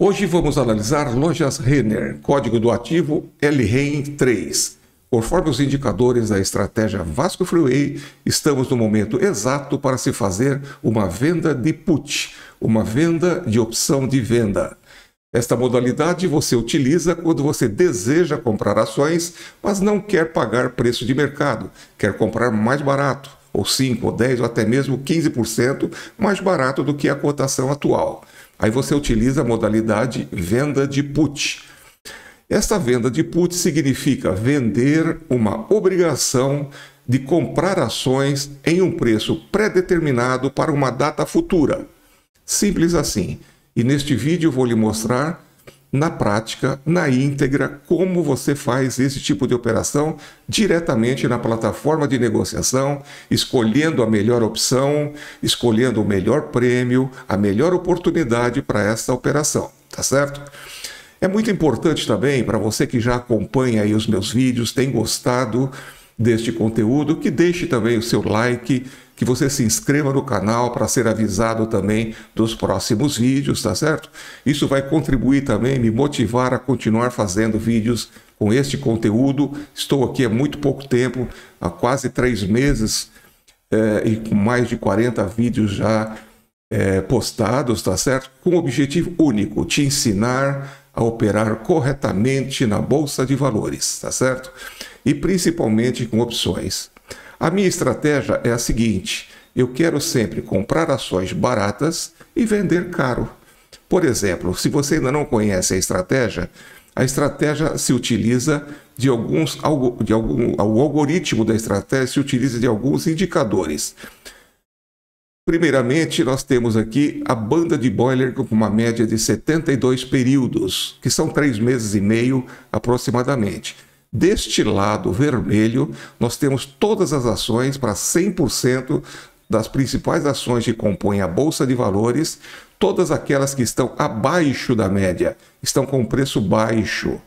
Hoje vamos analisar lojas Renner, código do ativo LREN3. Conforme os indicadores da estratégia Vasco Freeway, estamos no momento exato para se fazer uma venda de put, uma venda de opção de venda. Esta modalidade você utiliza quando você deseja comprar ações, mas não quer pagar preço de mercado, quer comprar mais barato, ou 5, ou 10, ou até mesmo 15% mais barato do que a cotação atual. Aí você utiliza a modalidade venda de put. Esta venda de put significa vender uma obrigação de comprar ações em um preço pré-determinado para uma data futura. Simples assim. E neste vídeo eu vou lhe mostrar na prática, na íntegra, como você faz esse tipo de operação diretamente na plataforma de negociação, escolhendo a melhor opção, escolhendo o melhor prêmio, a melhor oportunidade para essa operação, tá certo? É muito importante também, para você que já acompanha aí os meus vídeos, tem gostado deste conteúdo, que deixe também o seu like, que você se inscreva no canal para ser avisado também dos próximos vídeos, tá certo? Isso vai contribuir também, me motivar a continuar fazendo vídeos com este conteúdo. Estou aqui há muito pouco tempo, há quase 3 meses, e com mais de 40 vídeos já postados, tá certo? Com o objetivo único, te ensinar a operar corretamente na Bolsa de Valores, tá certo? E principalmente com opções. A minha estratégia é a seguinte: eu quero sempre comprar ações baratas e vender caro. Por exemplo, se você ainda não conhece a estratégia se utiliza o algoritmo da estratégia se utiliza de alguns indicadores. Primeiramente, nós temos aqui a banda de Bollinger com uma média de 72 períodos, que são 3 meses e meio aproximadamente. Deste lado vermelho, nós temos todas as ações para 100% das principais ações que compõem a Bolsa de Valores, todas aquelas que estão abaixo da média, estão com preço baixo.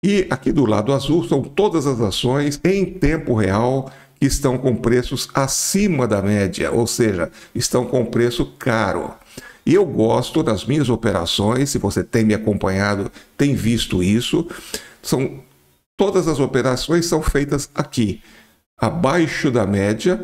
E aqui do lado azul são todas as ações em tempo real que estão com preços acima da média, ou seja, estão com preço caro. E eu gosto das minhas operações, se você tem me acompanhado, tem visto isso, todas as operações são feitas aqui, abaixo da média,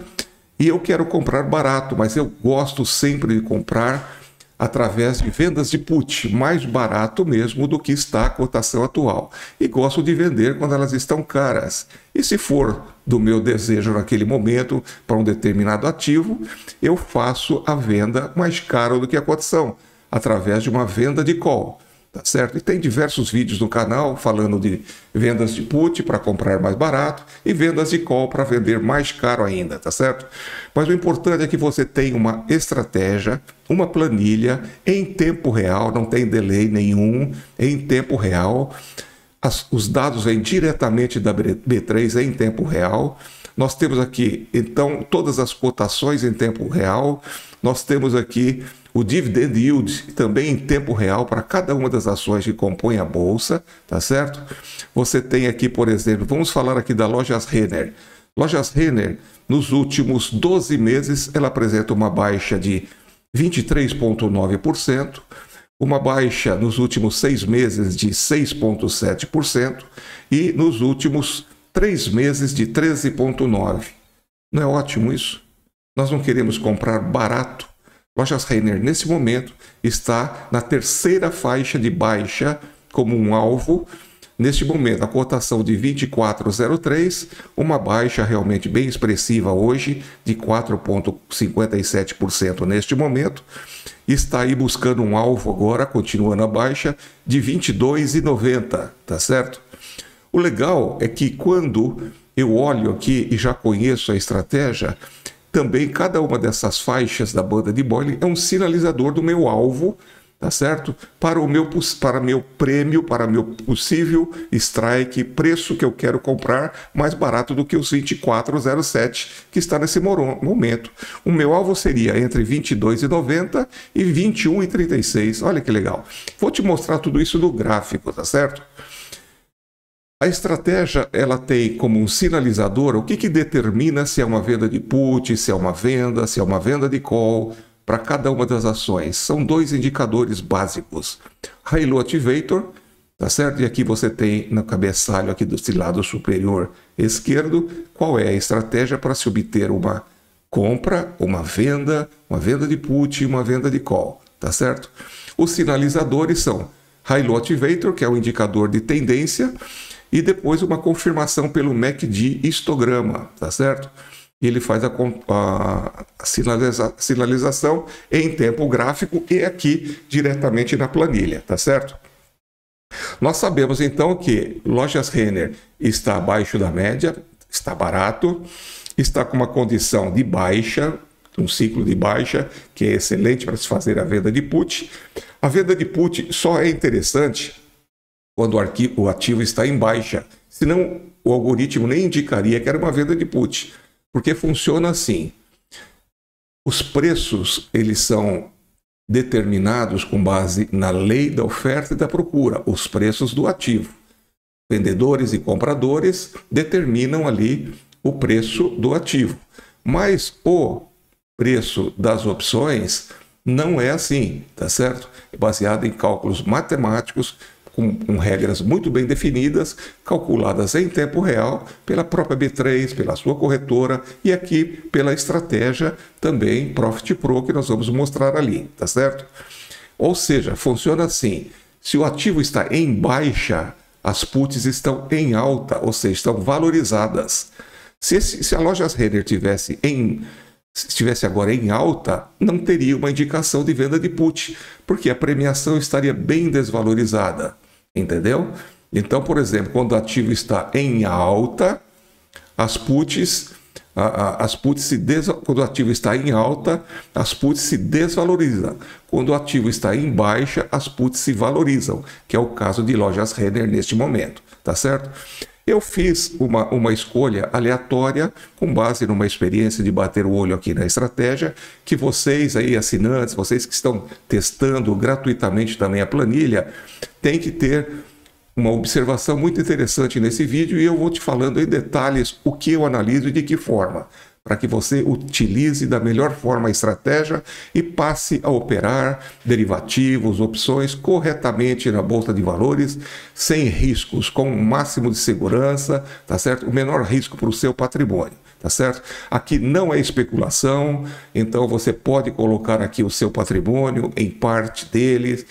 e eu quero comprar barato, mas eu gosto sempre de comprar através de vendas de put, mais barato mesmo do que está a cotação atual. E gosto de vender quando elas estão caras. E se for do meu desejo naquele momento para um determinado ativo, eu faço a venda mais cara do que a cotação, através de uma venda de call. Tá certo? E tem diversos vídeos no canal falando de vendas de put para comprar mais barato e vendas de call para vender mais caro ainda, tá certo? Mas o importante é que você tenha uma estratégia, uma planilha em tempo real, não tem delay nenhum, em tempo real. Os dados vêm diretamente da B3 em tempo real. Nós temos aqui, então, todas as cotações em tempo real. Nós temos aqui o dividend yield também em tempo real para cada uma das ações que compõem a bolsa, tá certo? Você tem aqui, por exemplo, vamos falar aqui da Lojas Renner. Lojas Renner, nos últimos 12 meses, ela apresenta uma baixa de 23,9%, uma baixa nos últimos 6 meses de 6,7% e nos últimos 3 meses de 13,9%. Não é ótimo isso? Nós não queremos comprar barato. Lojas Renner, nesse momento, está na 3ª faixa de baixa como um alvo. Neste momento, a cotação de 24,03, uma baixa realmente bem expressiva hoje, de 4,57% neste momento. Está aí buscando um alvo agora, continuando a baixa, de 22,90, tá certo? O legal é que quando eu olho aqui e já conheço a estratégia, também cada uma dessas faixas da banda de Bollinger é um sinalizador do meu alvo, tá certo? Para meu prêmio, para meu possível strike, preço que eu quero comprar mais barato do que os 24,07 que está nesse momento. O meu alvo seria entre 22,90 e 21,36. Olha que legal. Vou te mostrar tudo isso no gráfico, tá certo? A estratégia, ela tem como um sinalizador o que determina se é uma venda de put, se é uma venda de call, para cada uma das ações. São dois indicadores básicos. High Low Activator, tá certo? E aqui você tem no cabeçalho aqui do lado superior esquerdo, qual é a estratégia para se obter uma compra, uma venda de put e uma venda de call, tá certo? Os sinalizadores são High Low Activator, que é o indicador de tendência, e depois uma confirmação pelo MACD histograma, tá certo? E ele faz a sinalização em tempo gráfico e aqui diretamente na planilha, tá certo? Nós sabemos então que Lojas Renner está abaixo da média, está barato, está com uma condição de baixa, um ciclo de baixa, que é excelente para se fazer a venda de put. A venda de put só é interessante quando o ativo está em baixa, senão o algoritmo nem indicaria que era uma venda de put, porque funciona assim. Os preços, eles são determinados com base na lei da oferta e da procura, os preços do ativo. Vendedores e compradores determinam ali o preço do ativo, mas o preço das opções não é assim, tá certo? É baseado em cálculos matemáticos, com regras muito bem definidas, calculadas em tempo real pela própria B3, pela sua corretora e aqui pela estratégia também Profit Pro, que nós vamos mostrar ali, tá certo? Ou seja, funciona assim: se o ativo está em baixa, as puts estão em alta, ou seja, estão valorizadas. Se a Lojas Renner estivesse agora em alta, não teria uma indicação de venda de put, porque a premiação estaria bem desvalorizada, entendeu? Então, por exemplo, quando o ativo está em alta, quando o ativo está em alta, as puts se desvalorizam. Quando o ativo está em baixa, as puts se valorizam, que é o caso de Lojas Renner neste momento, tá certo? Eu fiz uma escolha aleatória com base numa experiência de bater o olho aqui na estratégia, que vocês aí, assinantes, vocês que estão testando gratuitamente também a planilha, têm que ter uma observação muito interessante nesse vídeo e eu vou te falando em detalhes o que eu analiso e de que forma, para que você utilize da melhor forma a estratégia e passe a operar derivativos, opções corretamente na bolsa de valores, sem riscos, com o máximo de segurança, tá certo? O menor risco para o seu patrimônio, tá certo? Aqui não é especulação, então você pode colocar aqui o seu patrimônio em parte dele,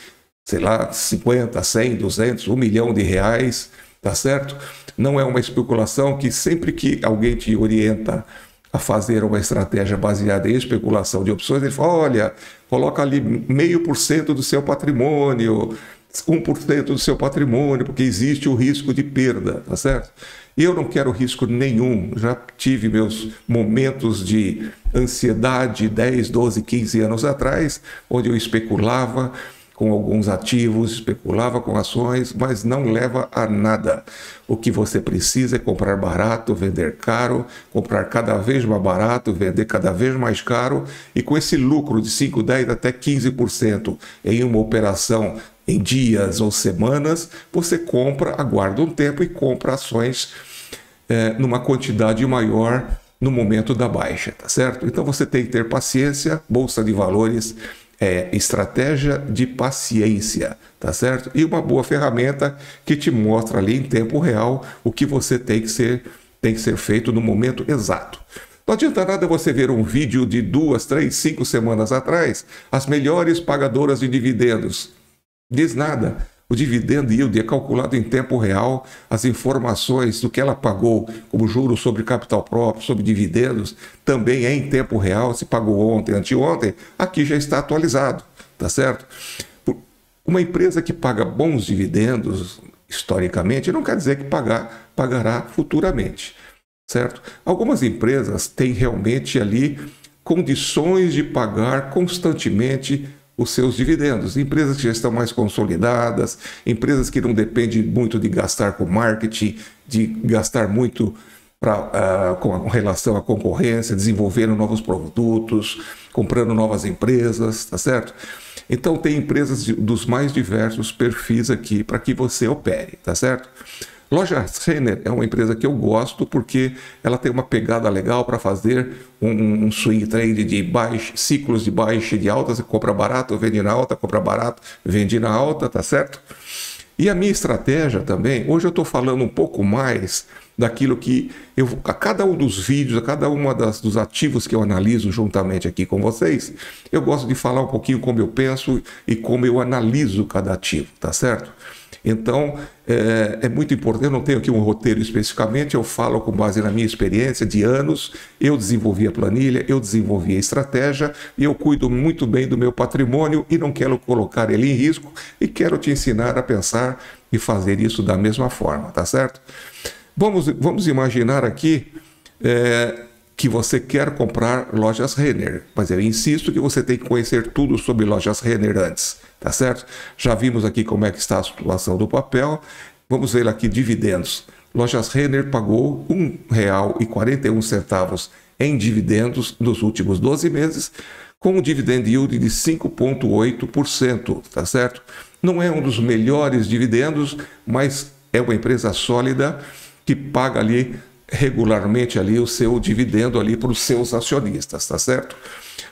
sei lá, 50, 100, 200, 1 milhão de reais, tá certo? Não é uma especulação que sempre que alguém te orienta a fazer uma estratégia baseada em especulação de opções, ele fala, olha, coloca ali 0,5% do seu patrimônio, 1% do seu patrimônio, porque existe o risco de perda, tá certo? E eu não quero risco nenhum, já tive meus momentos de ansiedade 10, 12, 15 anos atrás, onde eu especulava com alguns ativos, especulava com ações, mas não leva a nada. O que você precisa é comprar barato, vender caro, comprar cada vez mais barato, vender cada vez mais caro, e com esse lucro de 5, 10 até 15% em uma operação em dias ou semanas, você compra, aguarda um tempo e compra ações numa quantidade maior no momento da baixa, tá certo? Então você tem que ter paciência, bolsa de valores é estratégia de paciência, tá certo? E uma boa ferramenta que te mostra ali em tempo real o que você tem que ser feito no momento exato. Não adianta nada você ver um vídeo de 2, 3, 5 semanas atrás, as melhores pagadoras de dividendos. Diz nada. O dividend yield é calculado em tempo real, as informações do que ela pagou como juros sobre capital próprio, sobre dividendos, também é em tempo real, se pagou ontem, anteontem, aqui já está atualizado, tá certo? Uma empresa que paga bons dividendos, historicamente, não quer dizer que pagará futuramente, certo? Algumas empresas têm realmente ali condições de pagar constantemente os seus dividendos. Empresas que já estão mais consolidadas, empresas que não dependem muito de gastar com marketing, de gastar muito com relação à concorrência, desenvolvendo novos produtos, comprando novas empresas, tá certo? Então tem empresas dos mais diversos perfis aqui para que você opere, tá certo? Lojas Renner é uma empresa que eu gosto porque ela tem uma pegada legal para fazer um swing trade de ciclos de baixa e de alta. Você compra barato, vende na alta, compra barato, vende na alta, tá certo? E a minha estratégia também, hoje eu estou falando um pouco mais daquilo que a cada um dos vídeos, a cada uma dos ativos que eu analiso juntamente aqui com vocês, eu gosto de falar um pouquinho como eu penso e como eu analiso cada ativo, tá certo? Então, é muito importante, eu não tenho aqui um roteiro especificamente, eu falo com base na minha experiência de anos, eu desenvolvi a planilha, eu desenvolvi a estratégia e eu cuido muito bem do meu patrimônio e não quero colocar ele em risco e quero te ensinar a pensar e fazer isso da mesma forma, tá certo? Vamos imaginar aqui que você quer comprar lojas Renner, mas eu insisto que você tem que conhecer tudo sobre lojas Renner antes, tá certo? Já vimos aqui como é que está a situação do papel, vamos ver aqui dividendos. Lojas Renner pagou R$ 1,41 em dividendos nos últimos 12 meses, com um dividend yield de 5,8%, tá certo? Não é um dos melhores dividendos, mas é uma empresa sólida que paga ali regularmente ali o seu dividendo ali para os seus acionistas, tá certo?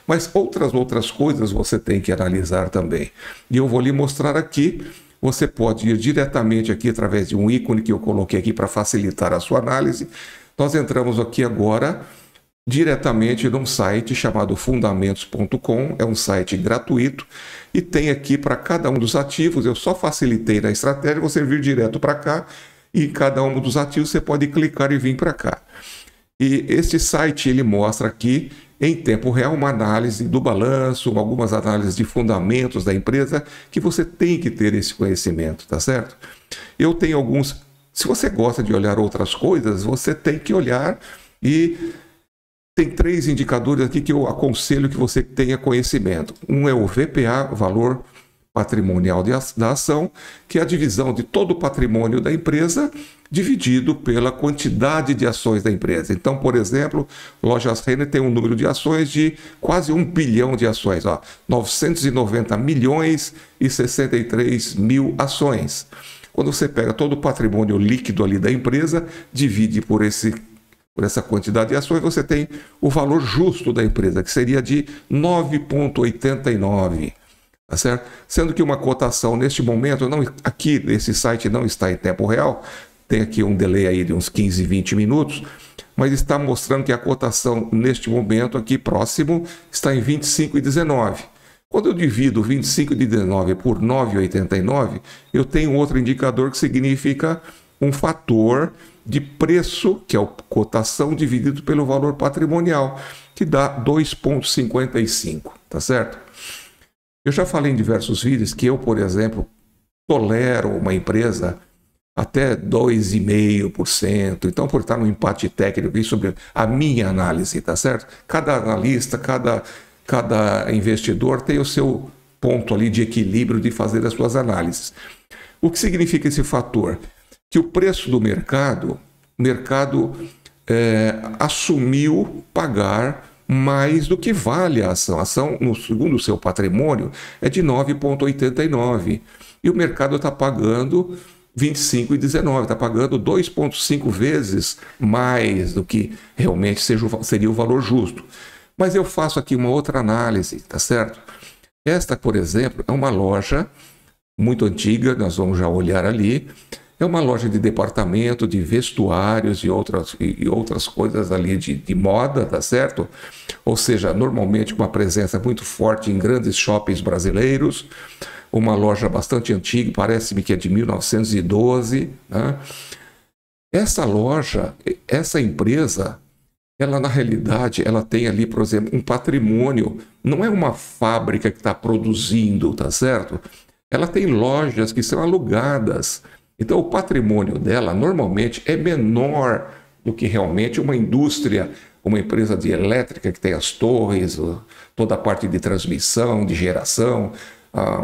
Mas outras coisas você tem que analisar também. E eu vou lhe mostrar aqui, você pode ir diretamente aqui através de um ícone que eu coloquei aqui para facilitar a sua análise. Nós entramos aqui agora diretamente num site chamado fundamentos.com, é um site gratuito e tem aqui para cada um dos ativos, eu só facilitei na estratégia, você vir direto para cá e em cada um dos ativos você pode clicar e vir para cá. E este site ele mostra aqui em tempo real uma análise do balanço, algumas análises de fundamentos da empresa que você tem que ter esse conhecimento, tá certo? Eu tenho alguns, se você gosta de olhar outras coisas, você tem que olhar e tem 3 indicadores aqui que eu aconselho que você tenha conhecimento. Um é o VPA, valor patrimonial da ação, que é a divisão de todo o patrimônio da empresa dividido pela quantidade de ações da empresa. Então, por exemplo, Lojas Renner tem um número de ações de quase 1 bilhão de ações, 990 milhões e 63 mil ações. Quando você pega todo o patrimônio líquido ali da empresa, divide por essa quantidade de ações, você tem o valor justo da empresa, que seria de 9,89. Tá certo? Sendo que uma cotação neste momento, aqui nesse site não está em tempo real, tem aqui um delay aí de uns 15, 20 minutos, mas está mostrando que a cotação neste momento aqui próximo está em 25,19. Quando eu divido 25,19 por 9,89, eu tenho outro indicador que significa um fator de preço, que é a cotação dividido pelo valor patrimonial, que dá 2,55, tá certo? Eu já falei em diversos vídeos que eu, por exemplo, tolero uma empresa até 2,5%. Então, por estar no empate técnico e sobre a minha análise, tá certo? Cada analista, cada investidor tem o seu ponto ali de equilíbrio de fazer as suas análises. O que significa esse fator? Que o preço do mercado, assumiu pagar mais do que vale a ação. A ação, segundo o seu patrimônio, é de 9,89. E o mercado está pagando 25,19. Está pagando 2,5 vezes mais do que realmente seria o valor justo. Mas eu faço aqui uma outra análise, tá certo? Esta, por exemplo, é uma loja muito antiga, nós vamos já olhar ali. É uma loja de departamento, de vestuários e outras coisas ali de moda, tá certo? Ou seja, normalmente com uma presença muito forte em grandes shoppings brasileiros, uma loja bastante antiga, parece-me que é de 1912, né? Essa loja, essa empresa, ela na realidade, ela tem ali, por exemplo, um patrimônio, não é uma fábrica que está produzindo, tá certo? Ela tem lojas que são alugadas. Então, o patrimônio dela, normalmente, é menor do que realmente uma indústria, uma empresa de elétrica que tem as torres, toda a parte de transmissão, de geração,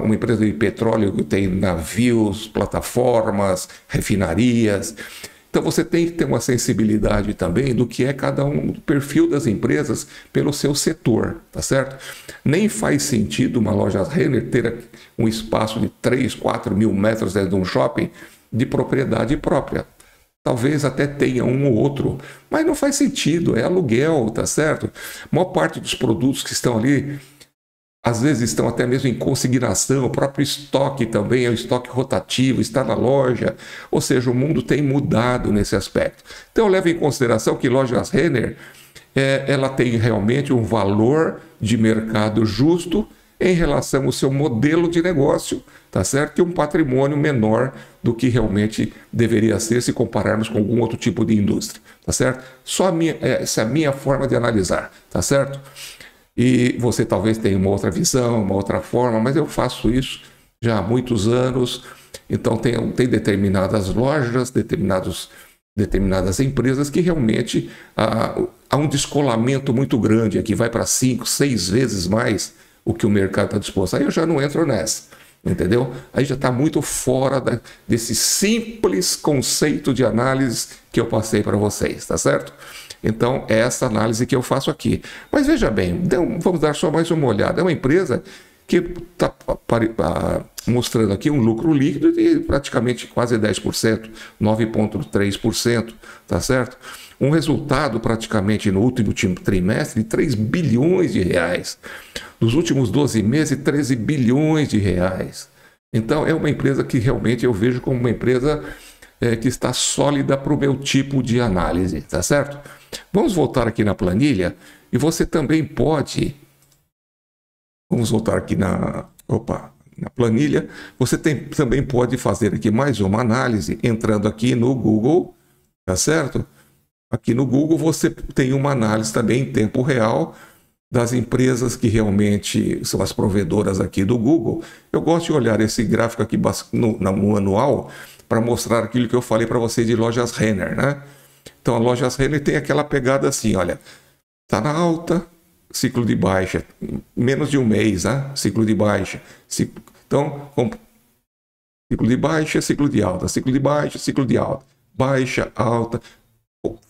uma empresa de petróleo que tem navios, plataformas, refinarias. Então, você tem que ter uma sensibilidade também do que é cada um, do perfil das empresas pelo seu setor, tá certo? Nem faz sentido uma loja Renner ter um espaço de 3, 4 mil metros dentro de um shopping de propriedade própria. talvez até tenha um ou outro, mas não faz sentido, é aluguel, tá certo? A maior parte dos produtos que estão ali, às vezes estão até mesmo em consignação, o próprio estoque também é o estoque rotativo, está na loja, ou seja, o mundo tem mudado nesse aspecto. Então, leve em consideração que Lojas Renner, ela tem realmente um valor de mercado justo em relação ao seu modelo de negócio, tá certo? Que é um patrimônio menor do que realmente deveria ser se compararmos com algum outro tipo de indústria, tá certo? Essa é a minha forma de analisar, tá certo? E você talvez tenha uma outra visão, uma outra forma, mas eu faço isso já há muitos anos. Então tem determinadas lojas, determinadas empresas que realmente há um descolamento muito grande aqui, vai para 5, 6 vezes mais o que o mercado está disposto. Aí eu já não entro nessa, entendeu? Aí já está muito fora desse simples conceito de análise que eu passei para vocês, tá certo? Então, é essa análise que eu faço aqui. Mas veja bem, vamos dar só mais uma olhada. É uma empresa que está mostrando aqui um lucro líquido de praticamente quase 10%, 9,3%, tá certo? Um resultado praticamente no último trimestre de 3 bilhões de reais. Nos últimos 12 meses, 13 bilhões de reais. Então, é uma empresa que realmente eu vejo como uma empresa que está sólida para o meu tipo de análise, tá certo? Vamos voltar aqui na planilha e você também pode... Vamos voltar aqui na planilha. Você também pode fazer aqui mais uma análise entrando aqui no Google, tá certo? Aqui no Google você tem uma análise também em tempo real das empresas que realmente são as provedoras aqui do Google. Eu gosto de olhar esse gráfico aqui no anual para mostrar aquilo que eu falei para você de Lojas Renner, né? Então, a Lojas Renner tem aquela pegada assim, olha, está na alta, ciclo de baixa, menos de um mês, né? Ciclo de baixa. Então, ciclo de baixa, ciclo de alta, ciclo de baixa, ciclo de alta, baixa, alta.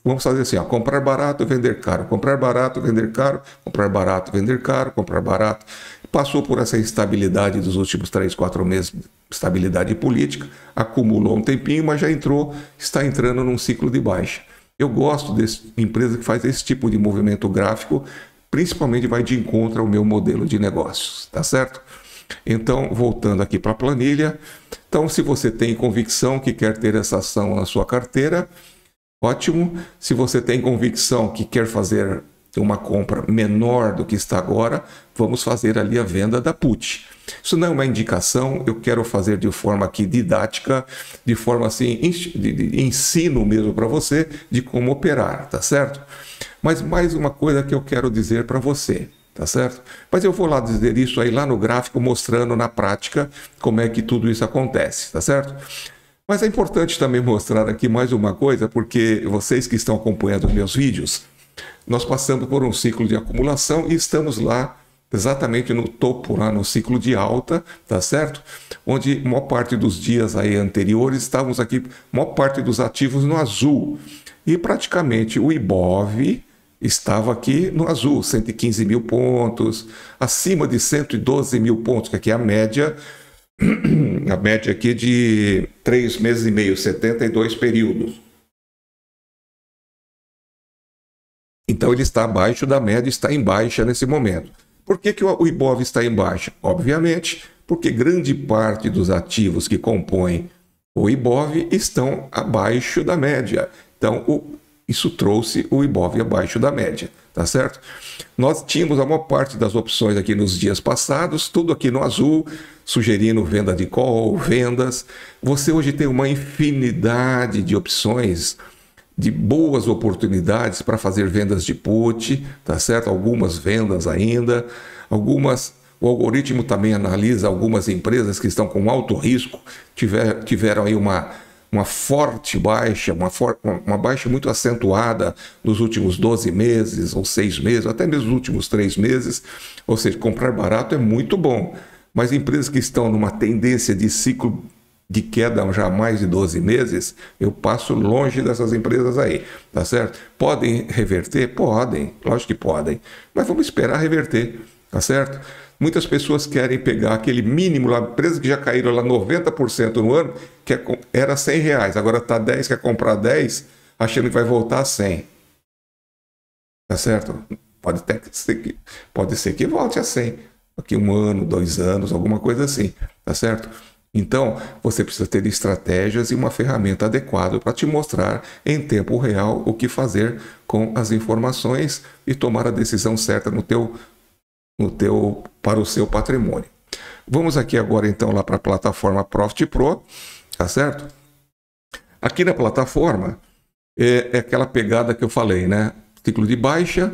Vamos fazer assim, ó, comprar barato, vender caro, comprar barato, vender caro, comprar barato, vender caro, comprar barato. Passou por essa instabilidade dos últimos 3, 4 meses, estabilidade política, acumulou um tempinho, mas já está entrando num ciclo de baixa. Eu gosto de empresa que faz esse tipo de movimento gráfico, principalmente vai de encontro ao meu modelo de negócios, tá certo? Então, voltando aqui para a planilha, então se você tem convicção que quer ter essa ação na sua carteira, ótimo. Se você tem convicção que quer fazer uma compra menor do que está agora, vamos fazer ali a venda da put. Isso não é uma indicação, eu quero fazer de forma aqui didática, de forma assim, de ensino mesmo para você de como operar, tá certo? Mas mais uma coisa que eu quero dizer para você, tá certo? Mas eu vou lá dizer isso aí lá no gráfico, mostrando na prática como é que tudo isso acontece, tá certo? Mas é importante também mostrar aqui mais uma coisa, porque vocês que estão acompanhando meus vídeos, nós passamos por um ciclo de acumulação e estamos lá exatamente no topo, lá no ciclo de alta, tá certo? Onde a maior parte dos dias aí anteriores estávamos aqui, a maior parte dos ativos no azul. E praticamente o Ibov estava aqui no azul, 115 mil pontos, acima de 112 mil pontos, que aqui é a média aqui de 3 meses e meio, 72 períodos. Então ele está abaixo da média, está em baixa nesse momento. Por que o Ibov está em baixa? Obviamente, porque grande parte dos ativos que compõem o Ibov estão abaixo da média. Então isso trouxe o Ibov abaixo da média, tá certo? Nós tínhamos a maior parte das opções aqui nos dias passados, tudo aqui no azul, sugerindo venda de call, vendas. Você hoje tem uma infinidade de opções, de boas oportunidades para fazer vendas de put, tá certo? Algumas vendas ainda, o algoritmo também analisa algumas empresas que estão com alto risco, tiveram aí uma forte baixa, uma baixa muito acentuada nos últimos 12 meses ou 6 meses, até mesmo nos últimos 3 meses. Ou seja, comprar barato é muito bom, mas empresas que estão numa tendência de ciclo de queda já há mais de 12 meses, eu passo longe dessas empresas aí, tá certo? Podem reverter? Podem, lógico que podem, mas vamos esperar reverter. tá certo? Muitas pessoas querem pegar aquele mínimo lá, empresas que já caíram lá 90% no ano, que era R$100, agora está 10, quer comprar 10, achando que vai voltar a 100. Tá certo? Pode ser que volte a 100, daqui 1 ano, 2 anos, alguma coisa assim, tá certo? Então, você precisa ter estratégias e uma ferramenta adequada para te mostrar em tempo real o que fazer com as informações e tomar a decisão certa para o seu patrimônio. Vamos aqui agora então lá para a plataforma Profit Pro, tá certo? Aqui na plataforma é aquela pegada que eu falei, né? Ciclo de baixa,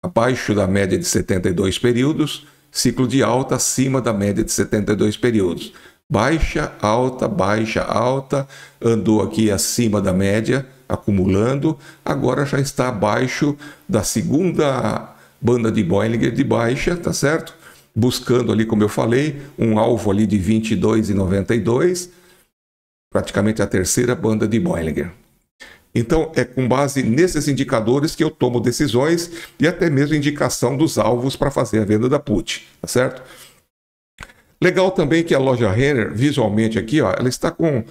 abaixo da média de 72 períodos, ciclo de alta acima da média de 72 períodos. Baixa, alta, andou aqui acima da média, acumulando, agora já está abaixo da segunda banda de Bollinger de baixa, tá certo? Buscando ali, como eu falei, um alvo ali de 22,92, praticamente a terceira banda de Bollinger. Então, é com base nesses indicadores que eu tomo decisões e até mesmo indicação dos alvos para fazer a venda da put, tá certo? Legal também que a loja Renner, visualmente aqui, ó, ela está com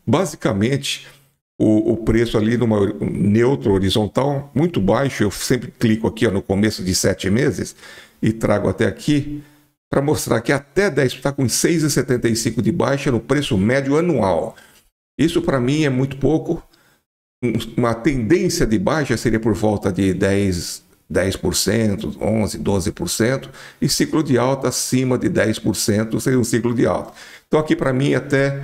basicamente o preço ali numa neutro horizontal muito baixo. Eu sempre clico aqui ó, no começo de 7 meses e trago até aqui para mostrar que até 10 está com 6,75 de baixa no preço médio anual. Isso para mim é muito pouco. Uma tendência de baixa seria por volta de 10%, 11%, 12%, e ciclo de alta acima de 10% seria um ciclo de alta. Então aqui para mim até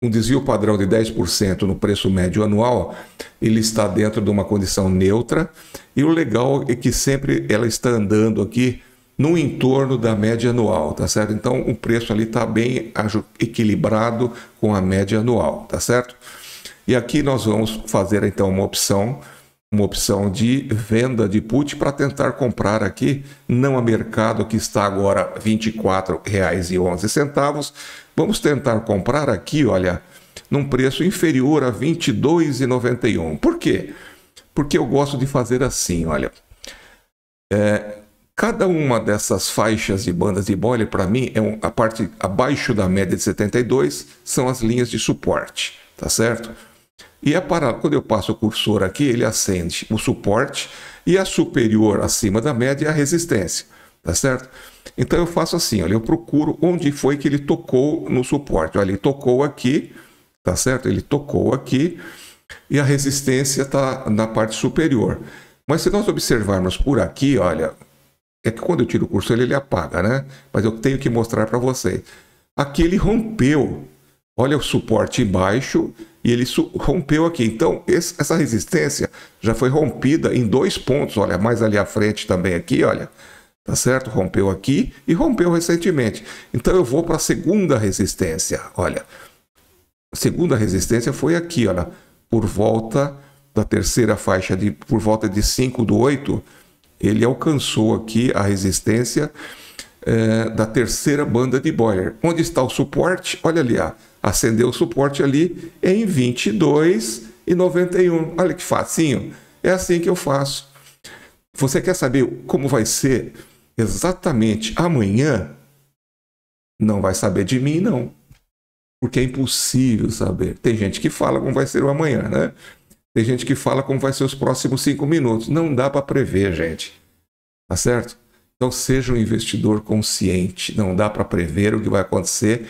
um desvio padrão de 10% no preço médio anual, ele está dentro de uma condição neutra, e o legal é que sempre ela está andando aqui no entorno da média anual, tá certo? Então o preço ali está bem equilibrado com a média anual, tá certo? E aqui nós vamos fazer então uma opção de venda de put para tentar comprar aqui, não a mercado que está agora R$ 24,11. Vamos tentar comprar aqui, olha, num preço inferior a R$ 22,91. Por quê? Porque eu gosto de fazer assim, olha. Cada uma dessas faixas de bandas de Bollinger, para mim, a parte abaixo da média de 72 são as linhas de suporte, tá certo? E quando eu passo o cursor aqui, ele acende o suporte e a superior acima da média é a resistência, tá certo? Então eu faço assim, olha, eu procuro onde foi que ele tocou no suporte. Olha, ele tocou aqui, tá certo? Ele tocou aqui e a resistência está na parte superior. Mas se nós observarmos por aqui, olha, é que quando eu tiro o cursor ele apaga, né? Mas eu tenho que mostrar para vocês. Aqui ele rompeu, olha o suporte embaixo, e ele rompeu aqui. Então, essa resistência já foi rompida em 2 pontos. Olha, mais ali à frente também aqui, olha. Tá certo? Rompeu aqui e rompeu recentemente. Então, eu vou para a segunda resistência. Olha, a segunda resistência foi aqui, olha. Por volta da terceira faixa, por volta de 5/8, ele alcançou aqui a resistência da terceira banda de Bollinger. Onde está o suporte? Olha ali, ó. Acendeu o suporte ali em 22,91. Olha que facinho. É assim que eu faço. Você quer saber como vai ser exatamente amanhã? Não vai saber de mim, não. Porque é impossível saber. Tem gente que fala como vai ser o amanhã, né? Tem gente que fala como vai ser os próximos 5 minutos. Não dá para prever, gente. Tá certo? Então seja um investidor consciente. Não dá para prever o que vai acontecer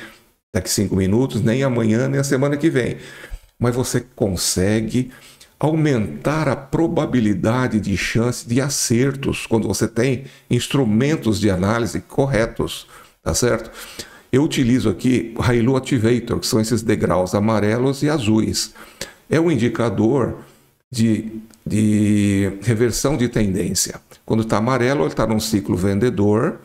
daqui 5 minutos, nem amanhã, nem a semana que vem. Mas você consegue aumentar a probabilidade de chance de acertos quando você tem instrumentos de análise corretos, tá certo? Eu utilizo aqui o Hailu Activator, que são esses degraus amarelos e azuis. É um indicador de reversão de tendência. Quando está amarelo, ele está num ciclo vendedor,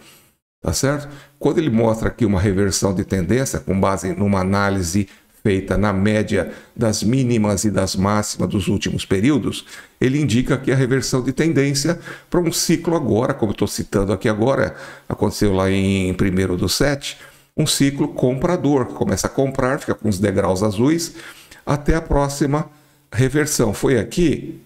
tá certo? Quando ele mostra aqui uma reversão de tendência, com base numa análise feita na média das mínimas e das máximas dos últimos períodos, ele indica aqui a reversão de tendência para um ciclo agora, como estou citando aqui agora, aconteceu lá em 1º/7, um ciclo comprador, que começa a comprar, fica com os degraus azuis, até a próxima reversão. Foi aqui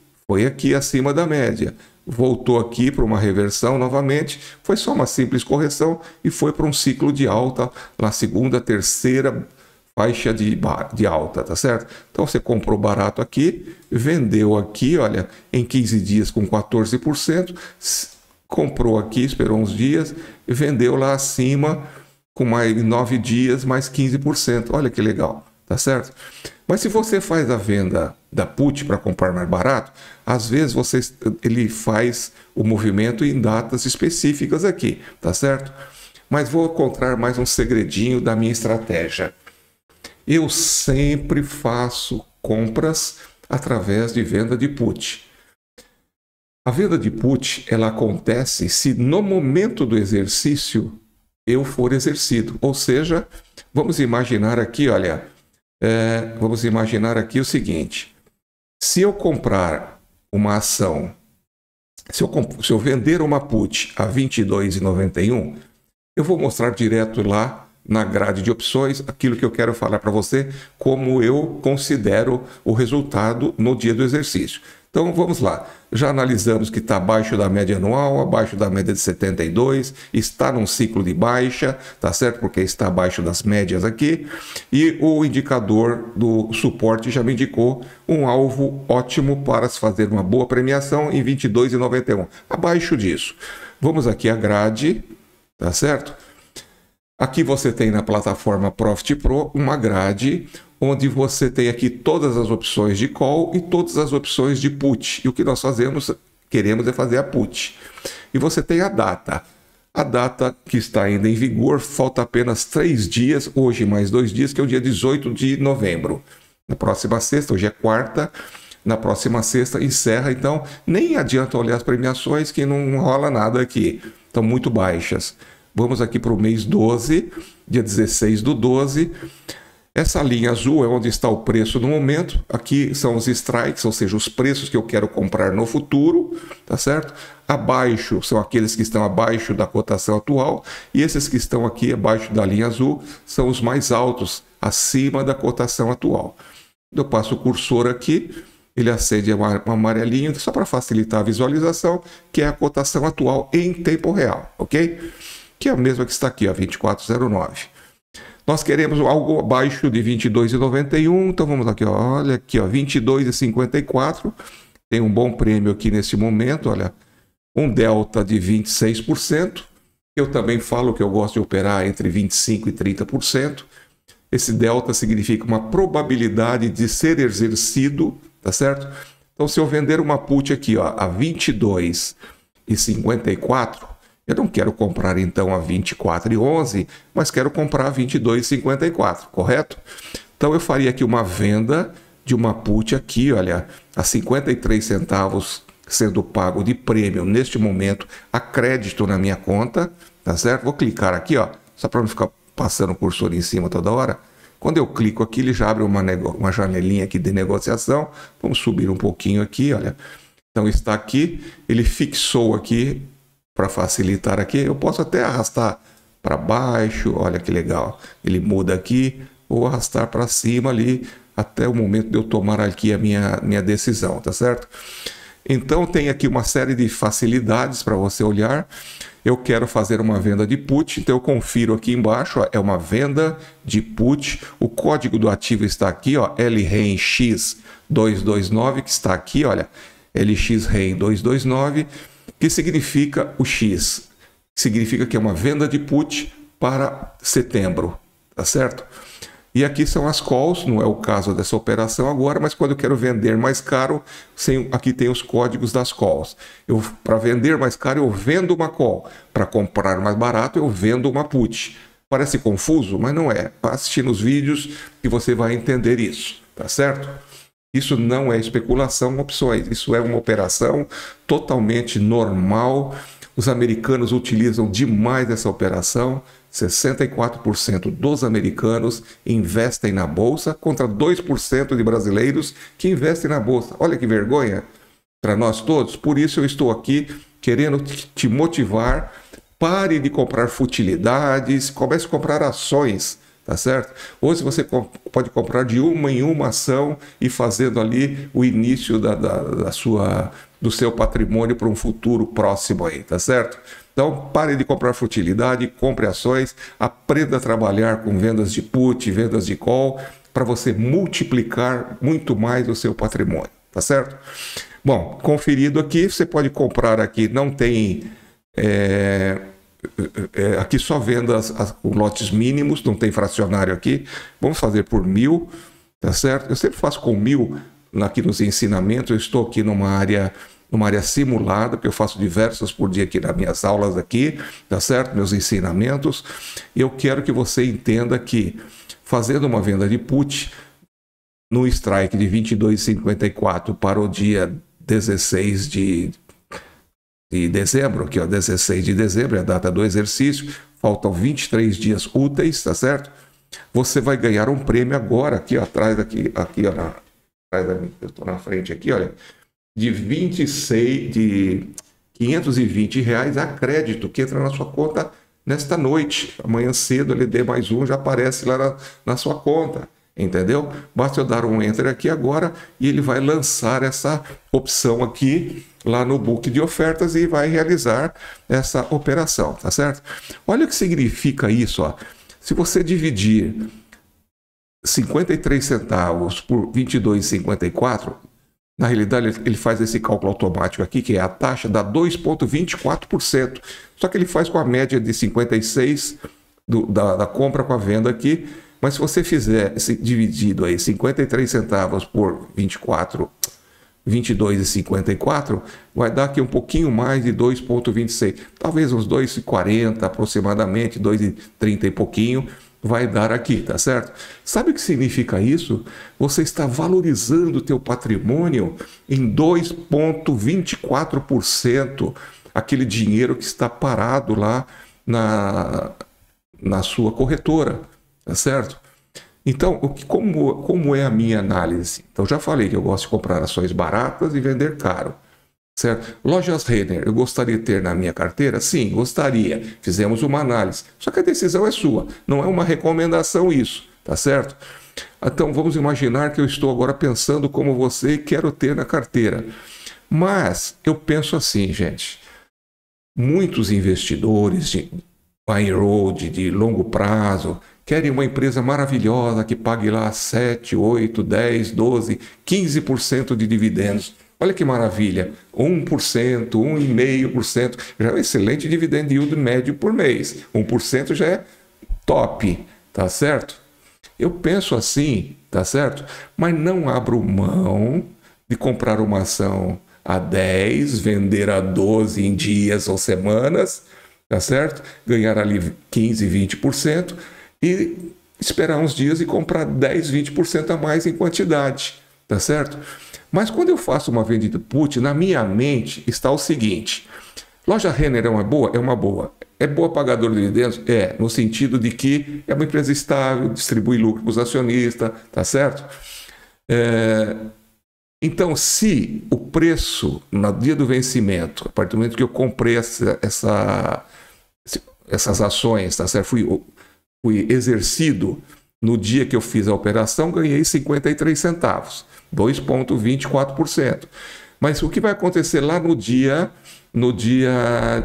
acima da média. voltou aqui para uma reversão novamente, foi só uma simples correção e foi para um ciclo de alta na segunda, terceira faixa de alta, tá certo? Então você comprou barato aqui, vendeu aqui, olha, em 15 dias com 14%, comprou aqui, esperou uns dias e vendeu lá acima com mais 9 dias, mais 15%. Olha que legal, tá certo? Mas se você faz a venda da put para comprar mais barato, às vezes ele faz o movimento em datas específicas aqui, tá certo? Mas vou contar mais um segredinho da minha estratégia. Eu sempre faço compras através de venda de put. A venda de put, ela acontece se no momento do exercício eu for exercido. Ou seja, vamos imaginar aqui, olha, vamos imaginar aqui o seguinte. Se eu comprar uma ação, se eu vender uma put a R$ 22,91, eu vou mostrar direto lá na grade de opções aquilo que eu quero falar para você, como eu considero o resultado no dia do exercício. Então vamos lá, já analisamos que está abaixo da média anual, abaixo da média de 72, está num ciclo de baixa, tá certo? Porque está abaixo das médias aqui, e o indicador do suporte já me indicou um alvo ótimo para se fazer uma boa premiação em R$ 22,91, abaixo disso. Vamos aqui à grade, tá certo? Aqui você tem na plataforma Profit Pro uma grade onde você tem aqui todas as opções de call e todas as opções de put. E o que nós queremos é fazer a put. E você tem a data. A data que está ainda em vigor, falta apenas 3 dias, hoje mais 2 dias, que é o dia 18 de novembro. Na próxima sexta, hoje é quarta, na próxima sexta encerra, então nem adianta olhar as premiações que não rola nada aqui, estão muito baixas. Vamos aqui para o mês 12, dia 16 do 12. Essa linha azul é onde está o preço no momento. Aqui são os strikes, ou seja, os preços que eu quero comprar no futuro, tá certo? Abaixo são aqueles que estão abaixo da cotação atual e esses que estão aqui abaixo da linha azul são os mais altos, acima da cotação atual. Eu passo o cursor aqui, ele acende um amarelinho só para facilitar a visualização, que é a cotação atual em tempo real, ok? Que é a mesma que está aqui, ó, 24,09. Nós queremos algo abaixo de 22,91, então vamos aqui, ó, olha aqui, ó, 22,54. Tem um bom prêmio aqui nesse momento, olha, um delta de 26%. Eu também falo que eu gosto de operar entre 25% e 30%. Esse delta significa uma probabilidade de ser exercido, tá certo? Então, se eu vender uma put aqui, ó, a 22,54, eu não quero comprar então a 24,11, mas quero comprar a 22,54, correto? Então eu faria aqui uma venda de uma put aqui, olha, a 53 centavos sendo pago de prêmio neste momento a crédito na minha conta, tá certo? Vou clicar aqui, ó, só para não ficar passando o cursor em cima toda hora. Quando eu clico aqui, ele já abre uma janelinha aqui de negociação. Vamos subir um pouquinho aqui, olha. Então está aqui, ele fixou aqui. Para facilitar aqui, eu posso até arrastar para baixo, olha que legal. Ele muda aqui, ou arrastar para cima ali, até o momento de eu tomar aqui a minha decisão, tá certo? Então tem aqui uma série de facilidades para você olhar. Eu quero fazer uma venda de put, então eu confiro aqui embaixo, ó, é uma venda de put. O código do ativo está aqui, ó, LRENX229, que está aqui, olha, LXREN229. Que significa o X? Significa que é uma venda de put para setembro, tá certo? E aqui são as calls, não é o caso dessa operação agora, mas quando eu quero vender mais caro, aqui tem os códigos das calls. Para vender mais caro, eu vendo uma call. Para comprar mais barato, eu vendo uma put. Parece confuso, mas não é. Vá assistindo os vídeos que você vai entender isso, tá certo? Isso não é especulação em opções, isso é uma operação totalmente normal. Os americanos utilizam demais essa operação. 64% dos americanos investem na bolsa contra 2% de brasileiros que investem na bolsa. Olha que vergonha para nós todos. Por isso eu estou aqui querendo te motivar. Pare de comprar futilidades, comece a comprar ações. Tá certo? Hoje você pode comprar de uma em uma ação e fazendo ali o início da sua do seu patrimônio para um futuro próximo aí, tá certo? Então, pare de comprar futilidade, compre ações, aprenda a trabalhar com vendas de put, vendas de call, para você multiplicar muito mais o seu patrimônio, tá certo? Bom, conferido aqui, você pode comprar aqui, não tem... aqui só vendas com lotes mínimos, não tem fracionário aqui. Vamos fazer por 1.000, tá certo? Eu sempre faço com 1.000 aqui nos ensinamentos. Eu estou aqui numa área simulada, porque eu faço diversas por dia aqui nas minhas aulas aqui, tá certo? Meus ensinamentos. Eu quero que você entenda que fazendo uma venda de put no strike de 22,54 para o dia 16 de dezembro, aqui ó, 16 de dezembro é a data do exercício, faltam 23 dias úteis, tá certo? Você vai ganhar um prêmio agora, aqui ó, atrás, aqui ó, eu estou na frente aqui, olha, de 520 reais a crédito, que entra na sua conta nesta noite. Amanhã cedo, LD mais um já aparece lá na sua conta. Entendeu? Basta eu dar um enter aqui agora e ele vai lançar essa opção aqui lá no book de ofertas e vai realizar essa operação, tá certo? Olha o que significa isso, ó. Se você dividir 53 centavos por 22,54, na realidade ele faz esse cálculo automático aqui, que é a taxa, dá 2,24%. Só que ele faz com a média de 56 da compra com a venda aqui. Mas se você fizer dividido aí 53 centavos por 22,54, vai dar aqui um pouquinho mais de 2,26. Talvez uns 2,40 aproximadamente, 2,30 e pouquinho, vai dar aqui, tá certo? Sabe o que significa isso? Você está valorizando o teu patrimônio em 2,24%, aquele dinheiro que está parado lá na sua corretora. Tá certo? Então, como é a minha análise? Então, já falei que eu gosto de comprar ações baratas e vender caro. Certo? Lojas Renner, eu gostaria de ter na minha carteira? Sim, gostaria. Fizemos uma análise. Só que a decisão é sua. Não é uma recomendação isso. Tá certo? Então, vamos imaginar que eu estou agora pensando como você e quero ter na carteira. Mas, eu penso assim, gente. Muitos investidores de buy and hold, de longo prazo, querem uma empresa maravilhosa que pague lá 7, 8, 10, 12, 15% de dividendos. Olha que maravilha, 1%, 1,5%, já é um excelente dividend yield médio por mês. 1% já é top, tá certo? Eu penso assim, tá certo? Mas não abro mão de comprar uma ação a 10, vender a 12 em dias ou semanas, tá certo? Ganhar ali 15, 20%. E esperar uns dias e comprar 10, 20% a mais em quantidade, tá certo? Mas quando eu faço uma venda de put, na minha mente está o seguinte: loja Renner é uma boa? É uma boa. É boa pagadora de dividendos? É, no sentido de que é uma empresa estável, distribui lucro para os acionistas, tá certo? Então, se o preço no dia do vencimento, a partir do momento que eu comprei essas ações, tá certo? Fui exercido no dia que eu fiz a operação, ganhei 53 centavos, 2,24%. Mas o que vai acontecer lá no dia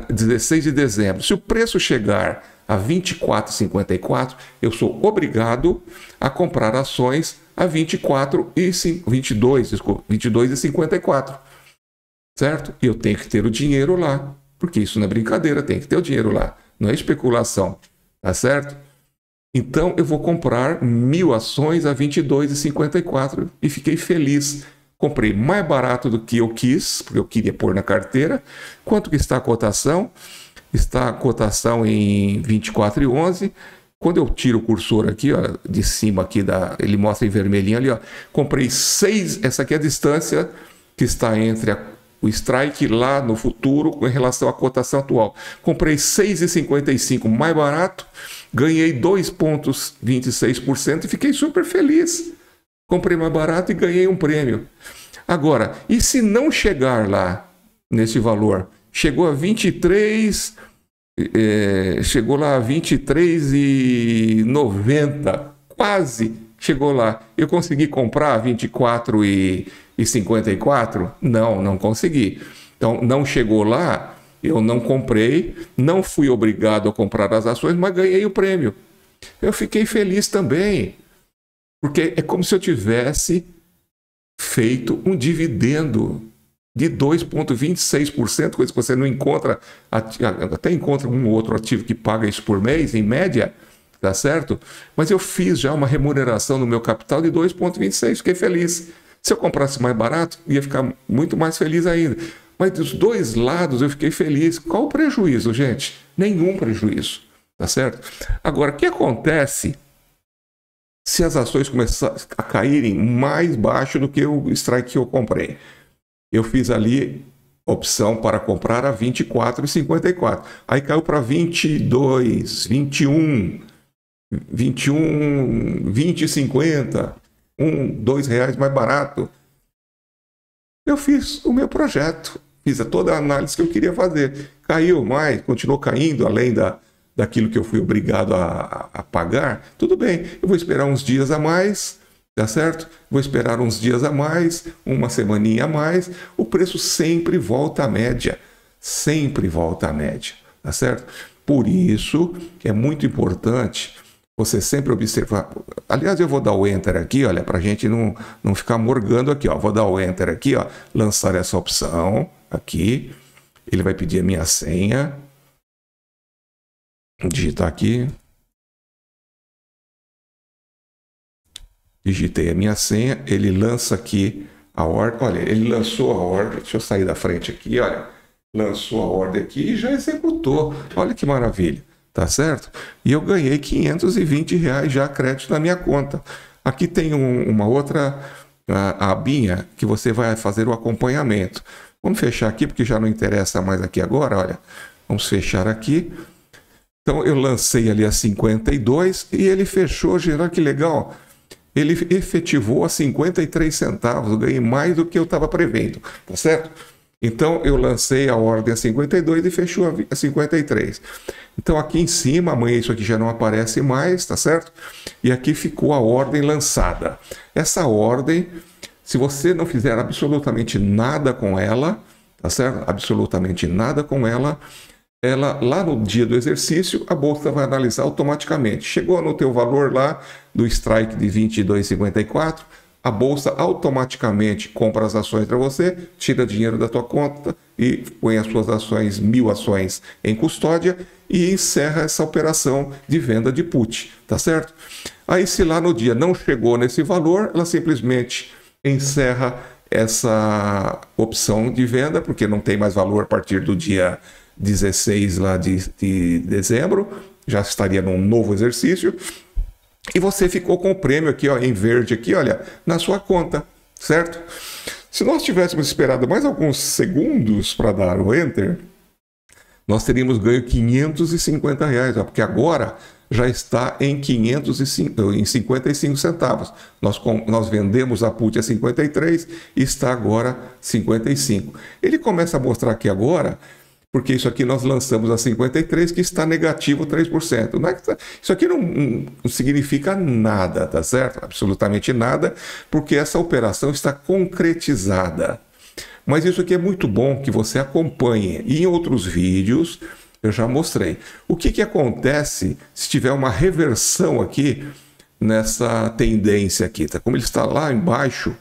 16 de dezembro? Se o preço chegar a 24,54, eu sou obrigado a comprar ações a 22,54, certo? E eu tenho que ter o dinheiro lá, porque isso não é brincadeira, tem que ter o dinheiro lá, não é especulação, tá certo? Então, eu vou comprar 1.000 ações a 22,54 e fiquei feliz. Comprei mais barato do que eu quis, porque eu queria pôr na carteira. Quanto que está a cotação? Está a cotação em 24,11. Quando eu tiro o cursor aqui, ó, de cima aqui, ele mostra em vermelhinho ali, ó, comprei 6, essa aqui é a distância que está entre o strike lá no futuro com relação à cotação atual. Comprei 6,55 mais barato, ganhei 2,26% e fiquei super feliz. Comprei mais barato e ganhei um prêmio. Agora, e se não chegar lá nesse valor? Chegou a 23, chegou lá a 23,90, quase chegou lá. Eu consegui comprar 24,54? Não, não consegui. Então, não chegou lá, eu não comprei, não fui obrigado a comprar as ações, mas ganhei o prêmio. Eu fiquei feliz também, porque é como se eu tivesse feito um dividendo de 2,26%, coisa que você não encontra, até encontra um ou outro ativo que paga isso por mês, em média, tá certo? Mas eu fiz já uma remuneração no meu capital de 2,26%, fiquei feliz. Se eu comprasse mais barato, ia ficar muito mais feliz ainda. Mas dos dois lados eu fiquei feliz. Qual o prejuízo, gente? Nenhum prejuízo, tá certo? Agora, o que acontece se as ações começarem a caírem mais baixo do que o strike que eu comprei? Eu fiz ali opção para comprar a 24,54. Aí caiu para 22, 21, 20,50, R$ 2 mais barato. Eu fiz o meu projeto, fiz toda a análise que eu queria fazer. Caiu mais, continuou caindo, além daquilo que eu fui obrigado a pagar. Tudo bem, eu vou esperar uns dias a mais, tá certo? Vou esperar uns dias a mais, uma semaninha a mais. O preço sempre volta à média, sempre volta à média, tá certo? Por isso é muito importante você sempre observar. Aliás, eu vou dar o Enter aqui, olha, para a gente não ficar morgando aqui, ó. Vou dar o Enter aqui, ó, lançar essa opção aqui. Ele vai pedir a minha senha. Digitar aqui. Digitei a minha senha. Ele lança aqui a ordem. Olha, ele lançou a ordem. Deixa eu sair da frente aqui, olha. Lançou a ordem aqui e já executou. Olha que maravilha. Tá certo? E eu ganhei R$520 já crédito na minha conta. Aqui tem uma outra abinha que você vai fazer o acompanhamento. Vamos fechar aqui porque já não interessa mais aqui agora, olha. Vamos fechar aqui. Então eu lancei ali a 52 e ele fechou, geral, que legal. Ele efetivou a 53 centavos, eu ganhei mais do que eu estava prevendo, tá certo? Então eu lancei a ordem a 52 e fechou a 53. Então aqui em cima, amanhã isso aqui já não aparece mais, tá certo? E aqui ficou a ordem lançada. Essa ordem, se você não fizer absolutamente nada com ela, tá certo? Absolutamente nada com ela, lá no dia do exercício, a bolsa vai analisar automaticamente. Chegou no teu valor lá do strike de 22,54, a bolsa automaticamente compra as ações para você, tira dinheiro da tua conta e põe as suas ações, 1.000 ações em custódia e encerra essa operação de venda de put, tá certo? Aí se lá no dia não chegou nesse valor, ela simplesmente encerra essa opção de venda, porque não tem mais valor a partir do dia 16 lá de dezembro, já estaria num novo exercício. E você ficou com o prêmio aqui, ó, em verde aqui, olha, na sua conta, certo? Se nós tivéssemos esperado mais alguns segundos para dar o Enter, nós teríamos ganho R$550, ó, porque agora já está em 55 centavos. Nós vendemos a put a 53 e está agora 55. Ele começa a mostrar aqui agora, porque isso aqui nós lançamos a 53, que está negativo 3%. Isso aqui não significa nada, tá certo? Absolutamente nada, porque essa operação está concretizada. Mas isso aqui é muito bom que você acompanhe. E em outros vídeos eu já mostrei. O que acontece se tiver uma reversão aqui nessa tendência aqui? Tá? Como ele está lá embaixo,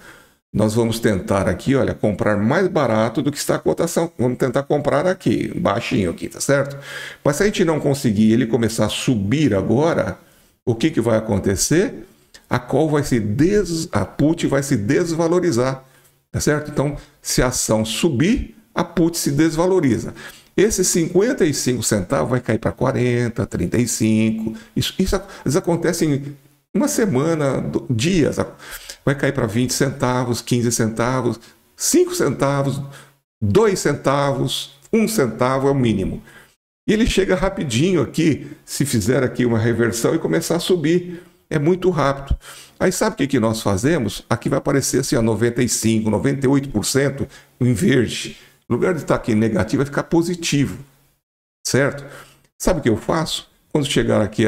nós vamos tentar aqui, olha, comprar mais barato do que está a cotação. Vamos tentar comprar aqui, baixinho aqui, tá certo? Mas se a gente não conseguir ele começar a subir agora, o que vai acontecer? A put vai se desvalorizar, tá certo? Então, se a ação subir, a put se desvaloriza. Esses 55 centavos vai cair para 40, 35. Isso acontece em uma semana, dias. Vai cair para 20 centavos, 15 centavos, 5 centavos, 2 centavos, 1 centavo é o mínimo. E ele chega rapidinho aqui, se fizer aqui uma reversão e começar a subir. É muito rápido. Aí sabe o que nós fazemos? Aqui vai aparecer assim, 95%, 98% em verde. No lugar de estar aqui negativo, vai ficar positivo. Certo? Sabe o que eu faço? Quando chegar aqui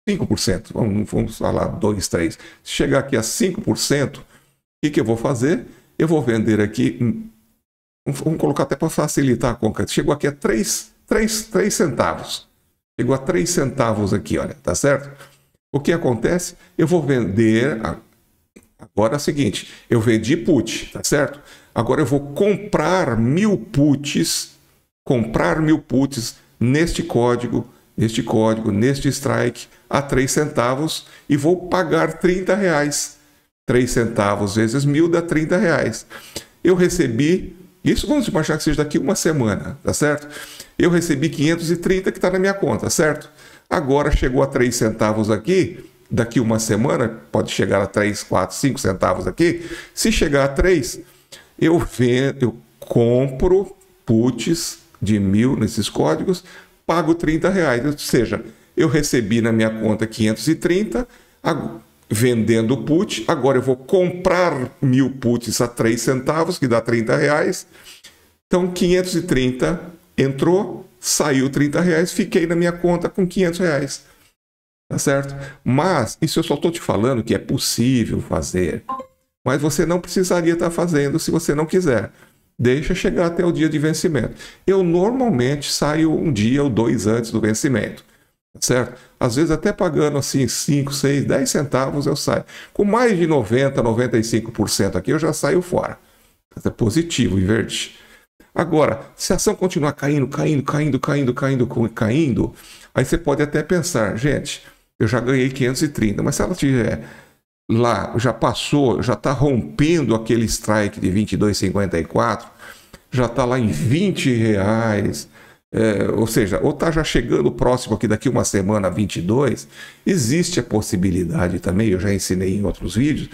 5%, vamos falar 2, 3%. Se chegar aqui a 5%, o que eu vou fazer? Eu vou vender aqui, vamos colocar até para facilitar a conta. Chegou aqui a 3 centavos. Chegou a 3 centavos aqui, olha, tá certo? O que acontece? Eu vou vender, agora é o seguinte, eu vendi put, tá certo? Agora eu vou comprar 1000 puts, neste código, neste strike, a 3 centavos e vou pagar R$30. 3 centavos vezes 1000 dá R$30. Eu recebi, isso vamos imaginar que seja daqui uma semana, tá certo? Eu recebi 530 que está na minha conta, certo? Agora chegou a 3 centavos aqui, daqui uma semana, pode chegar a 3, 4, 5 centavos aqui. Se chegar a 3, eu compro puts de 1000 nesses códigos, pago R$30. Ou seja, eu recebi na minha conta 530, vendendo put, agora eu vou comprar 1000 puts a 3 centavos, que dá R$30. Então, 530 entrou, saiu R$30, fiquei na minha conta com R$500. Tá certo? Mas, isso eu só estou te falando que é possível fazer. Mas você não precisaria estar fazendo se você não quiser. Deixa chegar até o dia de vencimento. Eu normalmente saio um dia ou 2 antes do vencimento. Certo? Às vezes até pagando assim 5, 6, 10 centavos eu saio. Com mais de 90, 95% aqui eu já saio fora. É positivo, inverte. Agora, se a ação continuar caindo, aí você pode até pensar, gente, eu já ganhei 530, mas se ela estiver lá, já passou, já está rompendo aquele strike de 22,54, já está lá em R$20, ou seja, ou está já chegando próximo aqui daqui uma semana a 22, existe a possibilidade também, eu já ensinei em outros vídeos,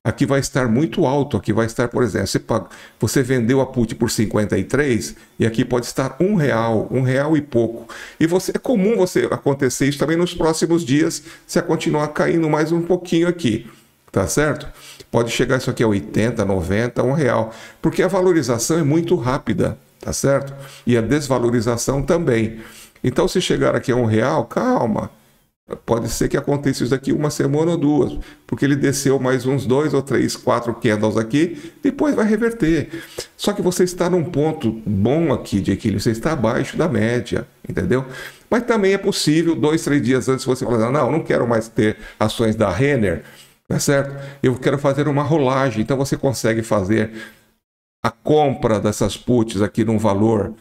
aqui vai estar muito alto, aqui vai estar, por exemplo, você vendeu a put por 53 e aqui pode estar R$1 e pouco. E é comum acontecer isso também nos próximos dias, se continuar caindo mais um pouquinho aqui, tá certo? Pode chegar isso aqui a 80, 90, R$1, porque a valorização é muito rápida, tá certo? E a desvalorização também. Então, se chegar aqui a R$1, calma. Pode ser que aconteça isso daqui uma semana ou 2, porque ele desceu mais uns 2 ou 3, 4 candles aqui, depois vai reverter. Só que você está num ponto bom aqui de equilíbrio, você está abaixo da média, entendeu? Mas também é possível, 2, 3 dias antes, você falar, não quero mais ter ações da Renner, tá certo? Eu quero fazer uma rolagem, então você consegue fazer a compra dessas puts aqui num valor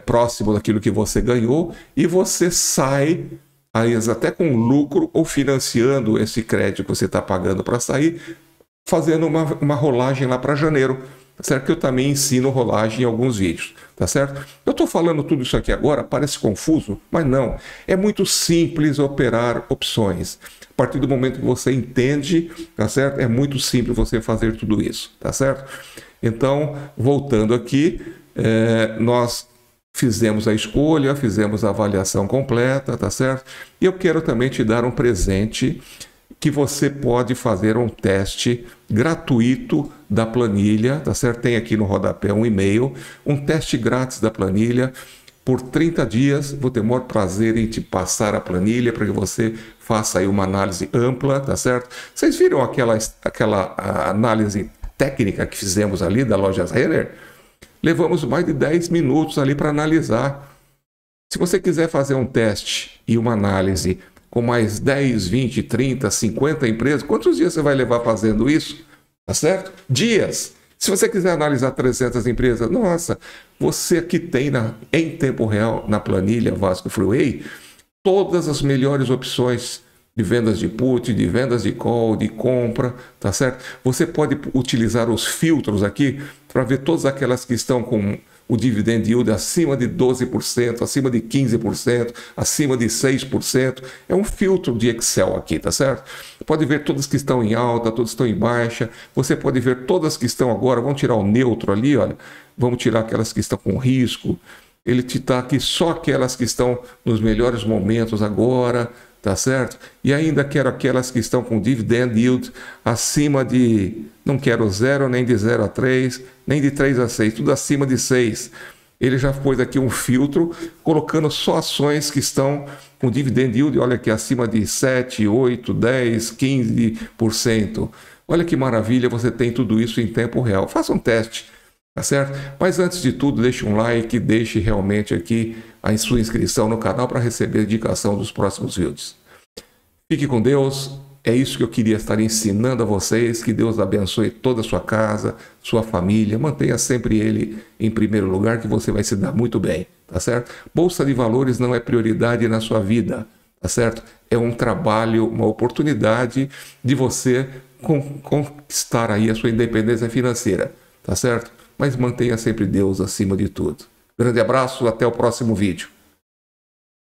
próximo daquilo que você ganhou, e você sai aí até com lucro ou financiando esse crédito que você está pagando para sair, fazendo uma rolagem lá para janeiro, tá certo? Que eu também ensino rolagem em alguns vídeos, tá certo? Eu estou falando tudo isso aqui agora, parece confuso, mas não. É muito simples operar opções. A partir do momento que você entende, tá certo? É muito simples você fazer tudo isso, tá certo? Então, voltando aqui, nós fizemos a escolha, fizemos a avaliação completa, tá certo? E eu quero também te dar um presente que você pode fazer um teste gratuito da planilha, tá certo? Tem aqui no rodapé um e-mail, um teste grátis da planilha por 30 dias. Vou ter o maior prazer em te passar a planilha para que você faça aí uma análise ampla, tá certo? Vocês viram aquela análise técnica que fizemos ali da Lojas Renner? Levamos mais de 10 minutos ali para analisar. Se você quiser fazer um teste e uma análise com mais 10, 20, 30, 50 empresas, quantos dias você vai levar fazendo isso? Tá certo? Dias. Se você quiser analisar 300 empresas, nossa, você aqui tem em tempo real, na planilha Vasco Freeway, todas as melhores opções de vendas de put, de vendas de call, de compra, tá certo? Você pode utilizar os filtros aqui para ver todas aquelas que estão com o dividend yield acima de 12%, acima de 15%, acima de 6%. É um filtro de Excel aqui, tá certo? Pode ver todas que estão em alta, todas que estão em baixa. Você pode ver todas que estão agora, vamos tirar o neutro ali, olha. Vamos tirar aquelas que estão com risco. Ele te dá aqui só aquelas que estão nos melhores momentos agora, tá certo? E ainda quero aquelas que estão com dividend yield acima de, não quero 0, nem de 0 a 3, nem de 3 a 6, tudo acima de 6. ele já pôs aqui um filtro, colocando só ações que estão com dividend yield, olha aqui, acima de 7, 8, 10, 15%. Olha que maravilha, você tem tudo isso em tempo real. Faça um teste, tá certo? Mas antes de tudo, deixe um like, deixe realmente aqui a sua inscrição no canal para receber a indicação dos próximos vídeos. Fique com Deus. É isso que eu queria estar ensinando a vocês. Que Deus abençoe toda a sua casa, sua família. Mantenha sempre Ele em primeiro lugar, que você vai se dar muito bem, tá certo? Bolsa de valores não é prioridade na sua vida, tá certo? É um trabalho, uma oportunidade de você conquistar aí a sua independência financeira, tá certo? Mas mantenha sempre Deus acima de tudo. Grande abraço, até o próximo vídeo.